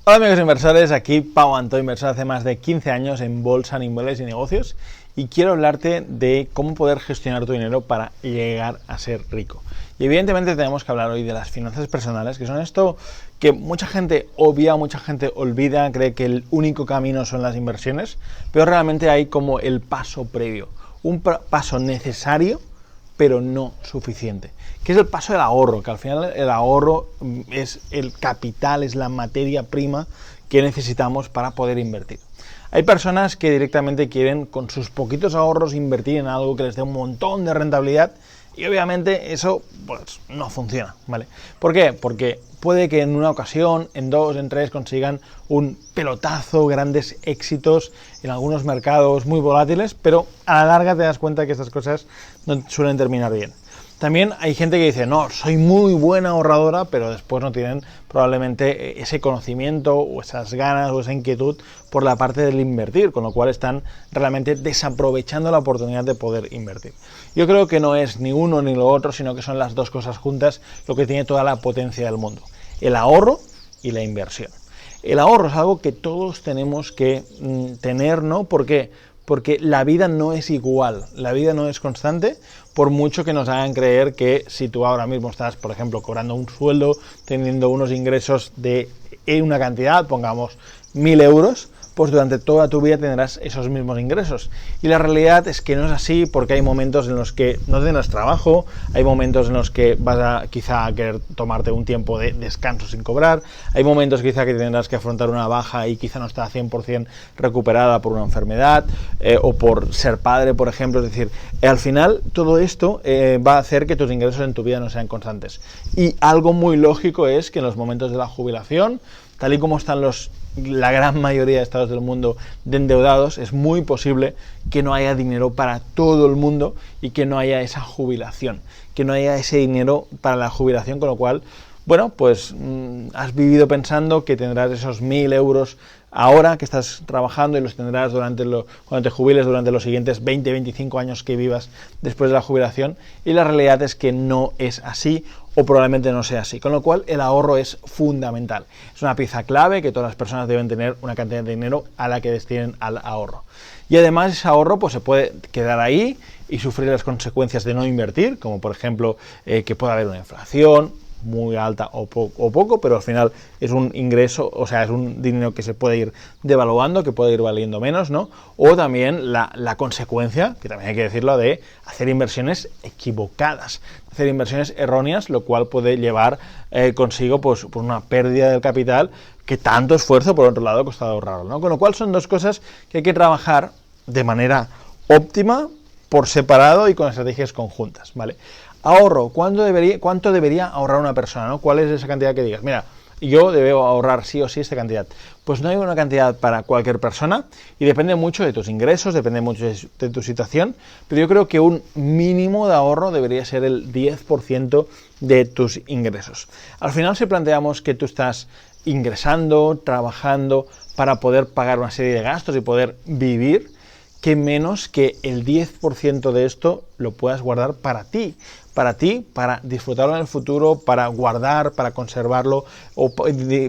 Hola amigos inversores, aquí Pau Antó, inversor hace más de 15 años en bolsa, en inmuebles y negocios, y quiero hablarte de cómo poder gestionar tu dinero para llegar a ser rico. Y evidentemente tenemos que hablar hoy de las finanzas personales, que son esto que mucha gente obvia, mucha gente olvida, cree que el único camino son las inversiones, pero realmente hay como el paso previo, un paso necesario pero no suficiente, que es el paso del ahorro, que al final el ahorro es el capital, es la materia prima que necesitamos para poder invertir. Hay personas que directamente quieren con sus poquitos ahorros invertir en algo que les dé un montón de rentabilidad y obviamente eso pues no funciona, ¿vale? ¿Por qué? Porque puede que en una ocasión, en dos, en tres consigan un pelotazo, grandes éxitos en algunos mercados muy volátiles, pero a la larga te das cuenta que estas cosas no suelen terminar bien. También hay gente que dice, no, soy muy buena ahorradora, pero después no tienen probablemente ese conocimiento o esas ganas o esa inquietud por la parte del invertir, con lo cual están realmente desaprovechando la oportunidad de poder invertir. Yo creo que no es ni uno ni lo otro, sino que son las dos cosas juntas lo que tiene toda la potencia del mundo. El ahorro y la inversión. El ahorro es algo que todos tenemos que tener, ¿no? ¿Por qué? Porque la vida no es igual, la vida no es constante, por mucho que nos hagan creer que si tú ahora mismo estás, por ejemplo, cobrando un sueldo, teniendo unos ingresos de una cantidad, pongamos 1.000 euros, pues durante toda tu vida tendrás esos mismos ingresos. Y la realidad es que no es así, porque hay momentos en los que no tendrás trabajo, hay momentos en los que vas a quizá a querer tomarte un tiempo de descanso sin cobrar, hay momentos quizá que tendrás que afrontar una baja y quizá no está 100% recuperada por una enfermedad o por ser padre, por ejemplo. Es decir, al final todo esto va a hacer que tus ingresos en tu vida no sean constantes. Y algo muy lógico es que en los momentos de la jubilación, tal y como están la gran mayoría de estados del mundo de endeudados, es muy posible que no haya dinero para todo el mundo y que no haya esa jubilación, que no haya ese dinero para la jubilación, con lo cual, bueno, pues has vivido pensando que tendrás esos 1.000 euros ahora que estás trabajando y los tendrás cuando te jubiles durante los siguientes 20-25 años que vivas después de la jubilación, y la realidad es que no es así o probablemente no sea así, con lo cual el ahorro es fundamental. Es una pieza clave que todas las personas deben tener una cantidad de dinero a la que destinen al ahorro. Y además ese ahorro pues se puede quedar ahí y sufrir las consecuencias de no invertir, como por ejemplo que pueda haber una inflación muy alta o poco, pero al final es un ingreso, o sea, es un dinero que se puede ir devaluando, que puede ir valiendo menos, ¿no? O también la consecuencia, que también hay que decirlo, de hacer inversiones equivocadas, hacer inversiones erróneas, lo cual puede llevar consigo pues una pérdida del capital que tanto esfuerzo, por otro lado, ha costado ahorrarlo, ¿no? Con lo cual son dos cosas que hay que trabajar de manera óptima, por separado y con estrategias conjuntas, ¿vale? Ahorro, ¿cuánto debería ahorrar una persona, ¿no? ¿Cuál es esa cantidad que digas? Mira, yo debo ahorrar sí o sí esta cantidad. Pues no hay una cantidad para cualquier persona y depende mucho de tus ingresos, depende mucho de tu situación, pero yo creo que un mínimo de ahorro debería ser el 10% de tus ingresos. Al final, si planteamos que tú estás ingresando, trabajando para poder pagar una serie de gastos y poder vivir, que menos que el 10% de esto lo puedas guardar para ti, para disfrutarlo en el futuro, para guardar, para conservarlo o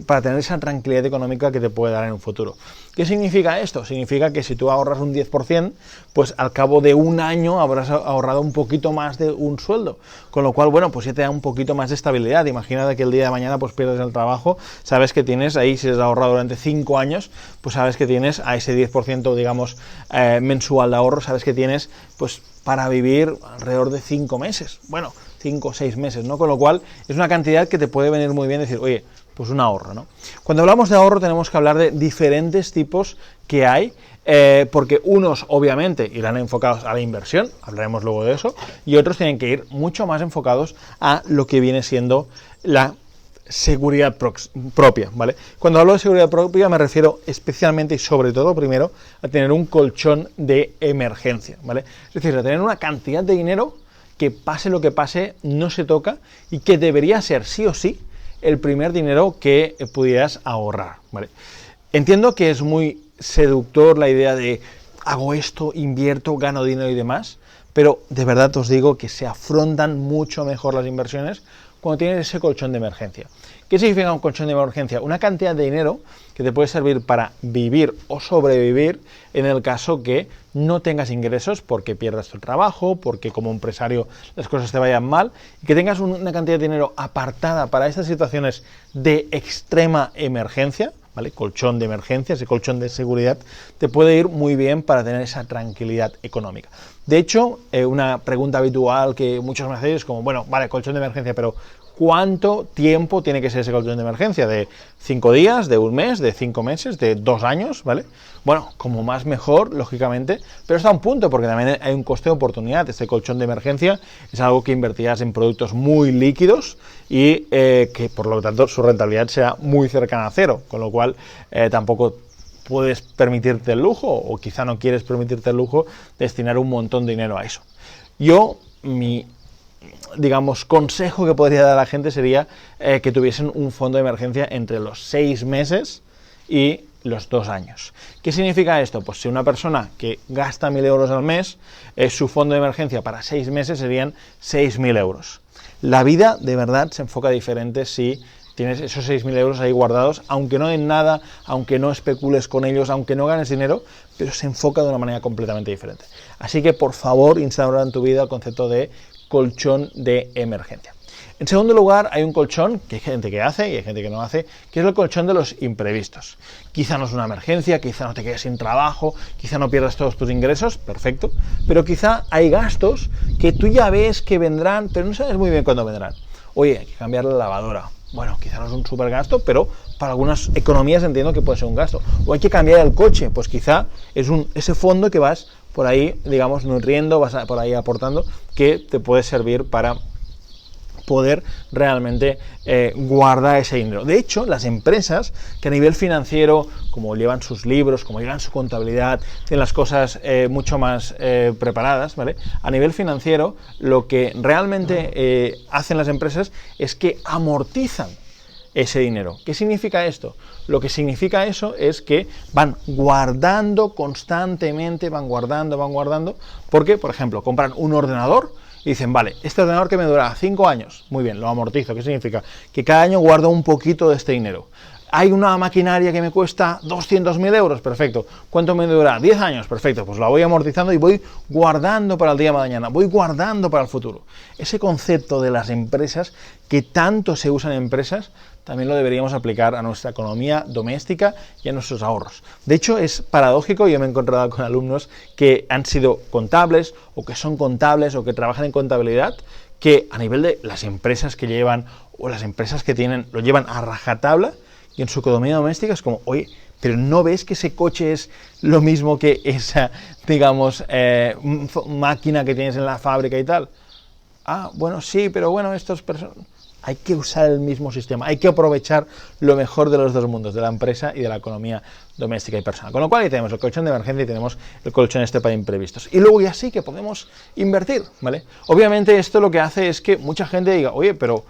para tener esa tranquilidad económica que te puede dar en un futuro. ¿Qué significa esto? Significa que si tú ahorras un 10%, pues al cabo de un año habrás ahorrado un poquito más de un sueldo, con lo cual, bueno, pues ya te da un poquito más de estabilidad. Imagínate que el día de mañana pues pierdes el trabajo, sabes que tienes ahí, si has ahorrado durante 5 años, pues sabes que tienes a ese 10%, digamos, mensual de ahorro, sabes que tienes, pues, para vivir alrededor de 5 meses, bueno, 5 o 6 meses, ¿no? Con lo cual es una cantidad que te puede venir muy bien decir, oye, pues un ahorro, ¿no? Cuando hablamos de ahorro tenemos que hablar de diferentes tipos que hay, porque unos obviamente irán enfocados a la inversión, hablaremos luego de eso, y otros tienen que ir mucho más enfocados a lo que viene siendo la seguridad propia, ¿vale? Cuando hablo de seguridad propia me refiero especialmente y sobre todo primero a tener un colchón de emergencia, ¿vale? Es decir, a tener una cantidad de dinero que pase lo que pase no se toca y que debería ser sí o sí el primer dinero que pudieras ahorrar, ¿vale? Entiendo que es muy seductor la idea de hago esto, invierto, gano dinero y demás, pero de verdad os digo que se afrontan mucho mejor las inversiones cuando tienes ese colchón de emergencia. ¿Qué significa un colchón de emergencia? Una cantidad de dinero que te puede servir para vivir o sobrevivir en el caso que no tengas ingresos porque pierdas tu trabajo, porque como empresario las cosas te vayan mal, y que tengas una cantidad de dinero apartada para estas situaciones de extrema emergencia, ¿vale? Colchón de emergencia, ese colchón de seguridad, te puede ir muy bien para tener esa tranquilidad económica. De hecho, una pregunta habitual que muchos me hacéis es como, bueno, vale, colchón de emergencia, pero ¿cuánto tiempo tiene que ser ese colchón de emergencia? ¿De 5 días, de un mes, de 5 meses, de 2 años? ¿Vale? Bueno, como más mejor, lógicamente, pero está a un punto, porque también hay un coste de oportunidad. Este colchón de emergencia es algo que invertirás en productos muy líquidos y que, por lo tanto, su rentabilidad será muy cercana a cero, con lo cual tampoco puedes permitirte el lujo, o quizá no quieres permitirte el lujo, de destinar un montón de dinero a eso. Yo, digamos, consejo que podría dar a la gente sería que tuviesen un fondo de emergencia entre los 6 meses y los 2 años. ¿Qué significa esto? Pues si una persona que gasta 1.000 euros al mes, su fondo de emergencia para 6 meses serían 6.000 euros. La vida de verdad se enfoca diferente si tienes esos 6.000 euros ahí guardados, aunque no den nada, aunque no especules con ellos, aunque no ganes dinero, pero se enfoca de una manera completamente diferente. Así que, por favor, instaura en tu vida el concepto de colchón de emergencia. En segundo lugar, hay un colchón que hay gente que hace y hay gente que no hace, que es el colchón de los imprevistos. Quizá no es una emergencia, quizá no te quedes sin trabajo, quizá no pierdas todos tus ingresos, perfecto, pero quizá hay gastos que tú ya ves que vendrán, pero no sabes muy bien cuándo vendrán. Oye, hay que cambiar la lavadora. Bueno, quizá no es un super gasto, pero para algunas economías entiendo que puede ser un gasto. O hay que cambiar el coche, pues quizá es ese fondo que vas por ahí, digamos, nutriendo, vas por ahí aportando, que te puede servir para poder realmente guardar ese dinero. De hecho, las empresas que a nivel financiero, como llevan sus libros, como llevan su contabilidad, tienen las cosas mucho más preparadas, ¿vale? A nivel financiero, lo que realmente hacen las empresas es que amortizan ese dinero. ¿Qué significa esto? Lo que significa eso es que van guardando constantemente, van guardando, porque, por ejemplo, compran un ordenador y dicen, vale, este ordenador que me dura 5 años, muy bien, lo amortizo. ¿Qué significa? Que cada año guardo un poquito de este dinero. Hay una maquinaria que me cuesta 200.000 euros, perfecto. ¿Cuánto me dura? 10 años, perfecto. Pues la voy amortizando y voy guardando para el día de mañana, voy guardando para el futuro. Ese concepto de las empresas, que tanto se usa en empresas, también lo deberíamos aplicar a nuestra economía doméstica y a nuestros ahorros. De hecho, es paradójico, yo me he encontrado con alumnos que han sido contables, o que son contables, o que trabajan en contabilidad, que a nivel de las empresas que llevan, o las empresas que tienen, lo llevan a rajatabla, y en su economía doméstica es como, oye, pero ¿no ves que ese coche es lo mismo que esa, digamos, máquina que tienes en la fábrica y tal? Ah, bueno, sí, pero bueno, estos personas... Hay que usar el mismo sistema, hay que aprovechar lo mejor de los dos mundos, de la empresa y de la economía doméstica y personal. Con lo cual, ahí tenemos el colchón de emergencia y tenemos el colchón para imprevistos. Y luego ya sí que podemos invertir, ¿vale? Obviamente esto lo que hace es que mucha gente diga, oye, pero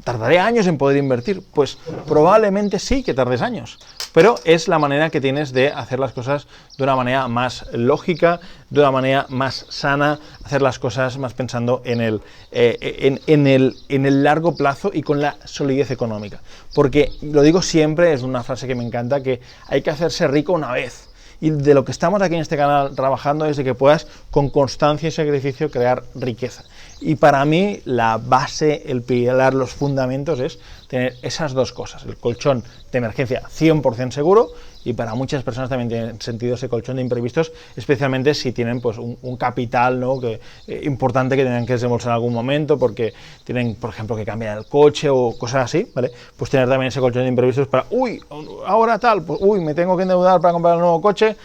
¿tardaré años en poder invertir? Pues probablemente sí que tardes años, pero es la manera que tienes de hacer las cosas de una manera más lógica, de una manera más sana, hacer las cosas más pensando en el largo plazo y con la solidez económica. Porque, lo digo siempre, es una frase que me encanta, que hay que hacerse rico una vez. Y de lo que estamos aquí en este canal trabajando es de que puedas, con constancia y sacrificio, crear riqueza. Y para mí la base, el pilar, los fundamentos es tener esas dos cosas, el colchón de emergencia 100% seguro, y para muchas personas también tiene sentido ese colchón de imprevistos, especialmente si tienen pues un capital, ¿no?, importante que tengan que desembolsar en algún momento, porque tienen, por ejemplo, que cambiar el coche o cosas así, ¿vale? Pues tener también ese colchón de imprevistos para, ahora tal, pues me tengo que endeudar para comprar un nuevo coche,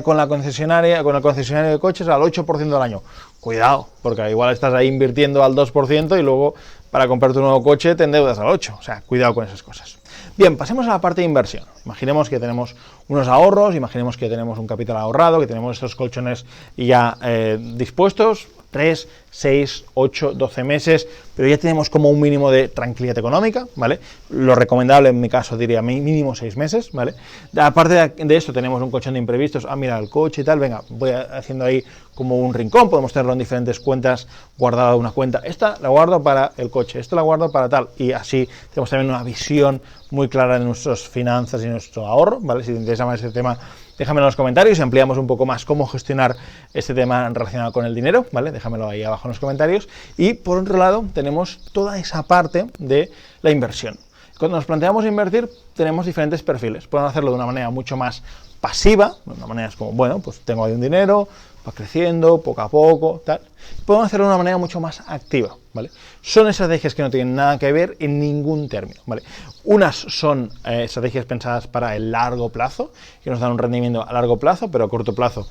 con el concesionario de coches al 8% del año. Cuidado, porque igual estás ahí invirtiendo al 2% y luego para comprar tu nuevo coche te endeudas al 8%. O sea, cuidado con esas cosas. Bien, pasemos a la parte de inversión. Imaginemos que tenemos unos ahorros, imaginemos que tenemos un capital ahorrado, que tenemos estos colchones ya dispuestos. 3, 6, 8, 12 meses, pero ya tenemos como un mínimo de tranquilidad económica, ¿vale? Lo recomendable en mi caso diría mínimo 6 meses, ¿vale? Aparte de esto tenemos un colchón de imprevistos, mira el coche y tal, venga, voy haciendo ahí como un rincón, podemos tenerlo en diferentes cuentas, guardada una cuenta, esta la guardo para el coche, esta la guardo para tal, y así tenemos también una visión muy clara de nuestras finanzas y nuestro ahorro, ¿vale? Si te interesa más este tema, déjamelo en los comentarios y ampliamos un poco más cómo gestionar este tema relacionado con el dinero, ¿vale? Déjamelo ahí abajo en los comentarios. Y por otro lado, tenemos toda esa parte de la inversión. Cuando nos planteamos invertir, tenemos diferentes perfiles. Podemos hacerlo de una manera mucho más pasiva, de una manera es como, bueno, pues tengo ahí un dinero, va creciendo poco a poco, tal. Podemos hacerlo de una manera mucho más activa, ¿vale? Son estrategias que no tienen nada que ver en ningún término, ¿vale? Unas son estrategias pensadas para el largo plazo, que nos dan un rendimiento a largo plazo, pero a corto plazo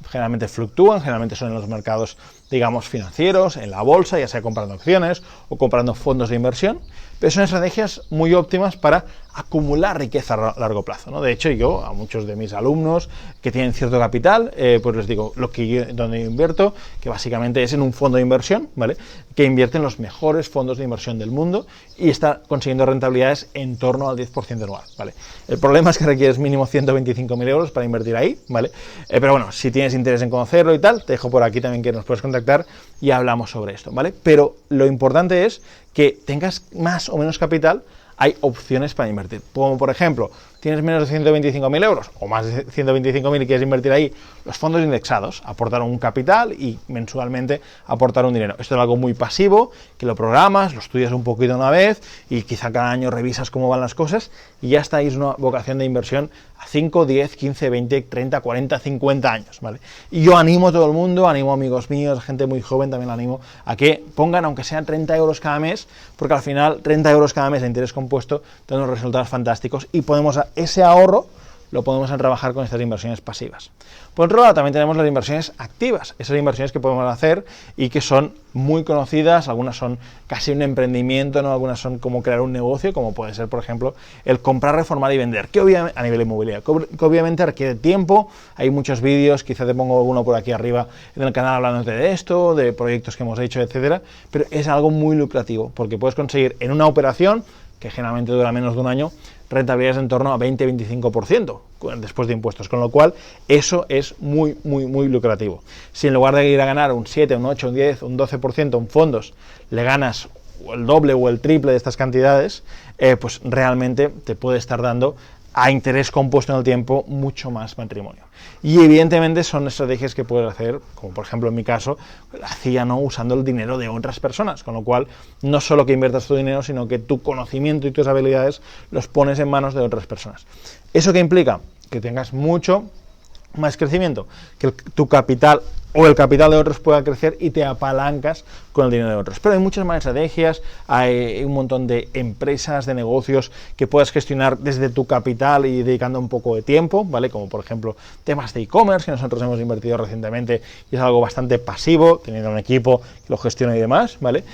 generalmente fluctúan, generalmente son en los mercados, digamos, financieros, en la bolsa, ya sea comprando acciones o comprando fondos de inversión, pero son estrategias muy óptimas para acumular riqueza a largo plazo, ¿no? De hecho, yo a muchos de mis alumnos que tienen cierto capital, pues les digo, donde yo invierto, que básicamente es en un fondo de inversión, ¿vale? Que invierte en los mejores fondos de inversión del mundo y está consiguiendo rentabilidades en torno al 10% anual, ¿vale? El problema es que requieres mínimo 125.000 euros para invertir ahí, ¿vale? Pero bueno, si tienes interés en conocerlo y tal, te dejo por aquí también que nos puedes contactar y hablamos sobre esto, ¿vale? Pero lo importante es que tengas más o menos capital, hay opciones para invertir. Como por ejemplo, tienes menos de 125.000 euros o más de 125.000 y quieres invertir ahí, los fondos indexados aportar un capital y mensualmente aportar un dinero. Esto es algo muy pasivo, que lo programas, lo estudias un poquito una vez y quizá cada año revisas cómo van las cosas y ya está ahí, es una vocación de inversión a 5, 10, 15, 20, 30, 40, 50 años, ¿vale? Y yo animo a todo el mundo, animo a amigos míos, gente muy joven, también la animo a que pongan, aunque sean 30 euros cada mes, porque al final 30 euros cada mes de interés compuesto dan unos resultados fantásticos y podemos ese ahorro lo podemos trabajar con estas inversiones pasivas. Por otro lado, también tenemos las inversiones activas, esas inversiones que podemos hacer y que son muy conocidas, algunas son casi un emprendimiento, ¿no? Algunas son como crear un negocio, como puede ser, por ejemplo, el comprar, reformar y vender, que obviamente, a nivel inmobiliario, que obviamente requiere tiempo, hay muchos vídeos, quizá te pongo alguno por aquí arriba en el canal hablándote de esto, de proyectos que hemos hecho, etcétera, pero es algo muy lucrativo, porque puedes conseguir en una operación, que generalmente dura menos de un año, rentabilidades en torno a 20-25% después de impuestos, con lo cual eso es muy lucrativo. Si en lugar de ir a ganar un 7, un 8, un 10, un 12% en fondos, le ganas el doble o el triple de estas cantidades, pues realmente te puede estar dando a interés compuesto en el tiempo mucho más patrimonio. Y evidentemente son estrategias que puedes hacer, como por ejemplo en mi caso, hacía, ¿no?, usando el dinero de otras personas, con lo cual no solo que inviertas tu dinero, sino que tu conocimiento y tus habilidades los pones en manos de otras personas. ¿Eso qué implica? Que tengas mucho más crecimiento, que tu capital o el capital de otros pueda crecer y te apalancas con el dinero de otros. Pero hay muchas más estrategias, hay un montón de empresas, de negocios que puedas gestionar desde tu capital y dedicando un poco de tiempo, ¿vale? Como por ejemplo temas de e-commerce que nosotros hemos invertido recientemente y es algo bastante pasivo, teniendo un equipo que lo gestiona y demás, ¿vale?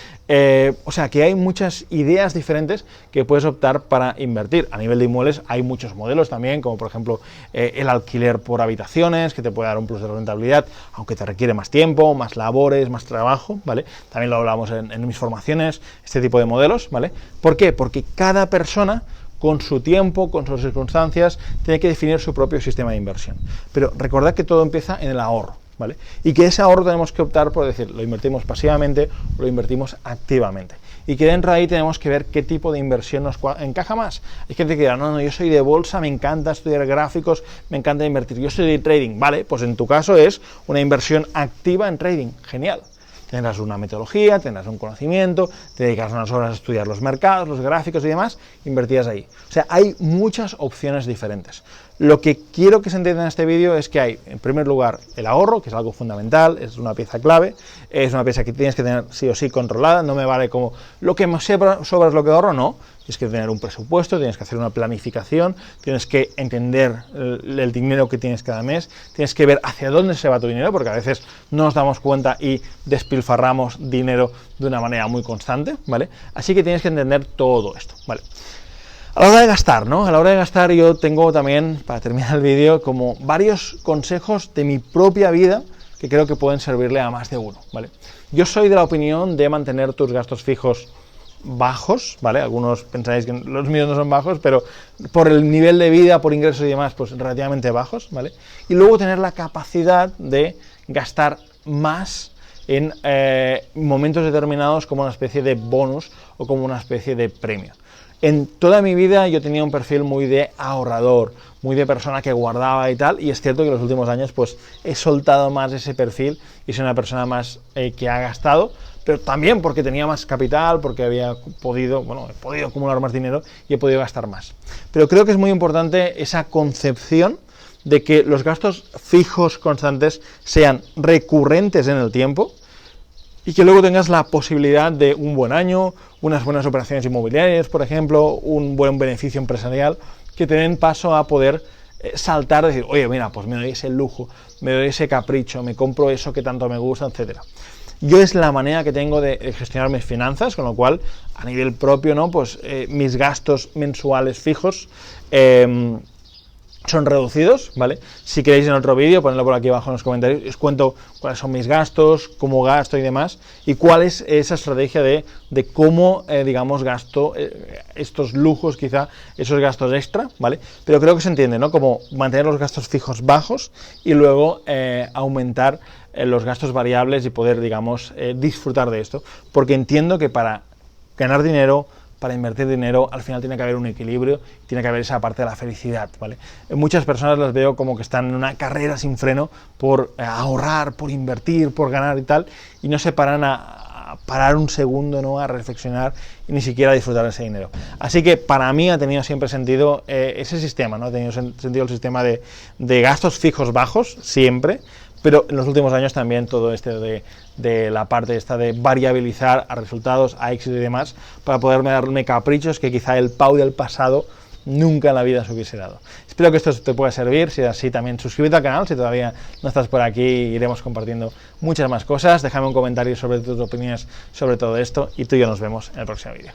O sea que hay muchas ideas diferentes que puedes optar para invertir. A nivel de inmuebles hay muchos modelos también, como por ejemplo el alquiler por habitaciones, que te puede dar un plus de rentabilidad, aunque te requiere más tiempo, más labores, más trabajo, ¿vale? También lo hablamos en mis formaciones, este tipo de modelos, ¿vale? ¿Por qué? Porque cada persona, con su tiempo, con sus circunstancias, tiene que definir su propio sistema de inversión. Pero recordad que todo empieza en el ahorro, ¿vale? Y que ese ahorro tenemos que optar por decir, lo invertimos pasivamente o lo invertimos activamente. Y que dentro de ahí tenemos que ver qué tipo de inversión nos encaja más. Hay gente que dirá, no, yo soy de bolsa, me encanta estudiar gráficos, me encanta invertir. Yo soy de trading, vale, pues en tu caso es una inversión activa en trading, genial. Tendrás una metodología, tendrás un conocimiento, te dedicas unas horas a estudiar los mercados, los gráficos y demás, invertías ahí. O sea, hay muchas opciones diferentes. Lo que quiero que se entienda en este vídeo es que hay, en primer lugar, el ahorro, que es algo fundamental, es una pieza clave, es una pieza que tienes que tener sí o sí controlada, no me vale como lo que me sobra es lo que ahorro, no. Tienes que tener un presupuesto, tienes que hacer una planificación, tienes que entender el dinero que tienes cada mes, tienes que ver hacia dónde se va tu dinero, porque a veces no nos damos cuenta y despilfarramos dinero de una manera muy constante, ¿vale? Así que tienes que entender todo esto, ¿vale? A la hora de gastar, ¿no? A la hora de gastar yo tengo también, para terminar el vídeo, como varios consejos de mi propia vida que creo que pueden servirle a más de uno, ¿vale? Yo soy de la opinión de mantener tus gastos fijos bajos, ¿vale? Algunos pensáis que los míos no son bajos, pero por el nivel de vida, por ingresos y demás, pues relativamente bajos, ¿vale? Y luego tener la capacidad de gastar más en momentos determinados como una especie de bonus o como una especie de premio. En toda mi vida yo tenía un perfil muy de ahorrador, muy de persona que guardaba y tal, y es cierto que en los últimos años pues he soltado más ese perfil y soy una persona más que ha gastado, pero también porque tenía más capital, porque había podido, he podido acumular más dinero y he podido gastar más. Pero creo que es muy importante esa concepción de que los gastos fijos constantes sean recurrentes en el tiempo, y que luego tengas la posibilidad de un buen año, unas buenas operaciones inmobiliarias, por ejemplo, un buen beneficio empresarial, que te den paso a poder saltar, decir, oye, mira, pues me doy ese lujo, me doy ese capricho, me compro eso que tanto me gusta, etc. Yo es la manera que tengo de gestionar mis finanzas, con lo cual, a nivel propio, ¿no? Pues mis gastos mensuales fijos son reducidos, ¿vale? Si queréis en otro vídeo, ponedlo por aquí abajo en los comentarios, os cuento cuáles son mis gastos, cómo gasto y demás, y cuál es esa estrategia de cómo, digamos, gasto estos lujos, quizá, esos gastos extra, ¿vale? Pero creo que se entiende, ¿no? Como mantener los gastos fijos bajos y luego aumentar los gastos variables y poder, digamos, disfrutar de esto, porque entiendo que para ganar dinero, para invertir dinero, al final tiene que haber un equilibrio, tiene que haber esa parte de la felicidad, ¿vale? Muchas personas las veo como que están en una carrera sin freno por ahorrar, por invertir, por ganar y tal, y no se paran a parar un segundo, ¿no? A reflexionar y ni siquiera a disfrutar de ese dinero. Así que para mí ha tenido siempre sentido ese sistema, ¿no? Ha tenido sentido el sistema de gastos fijos bajos, siempre, pero en los últimos años también todo este de la parte esta de variabilizar a resultados, a éxito y demás, para poderme darme caprichos que quizá el Pau del pasado nunca en la vida se hubiese dado. Espero que esto te pueda servir. Si es así, también suscríbete al canal si todavía no estás por aquí, iremos compartiendo muchas más cosas. Déjame un comentario sobre tus opiniones sobre todo esto y tú y yo nos vemos en el próximo vídeo.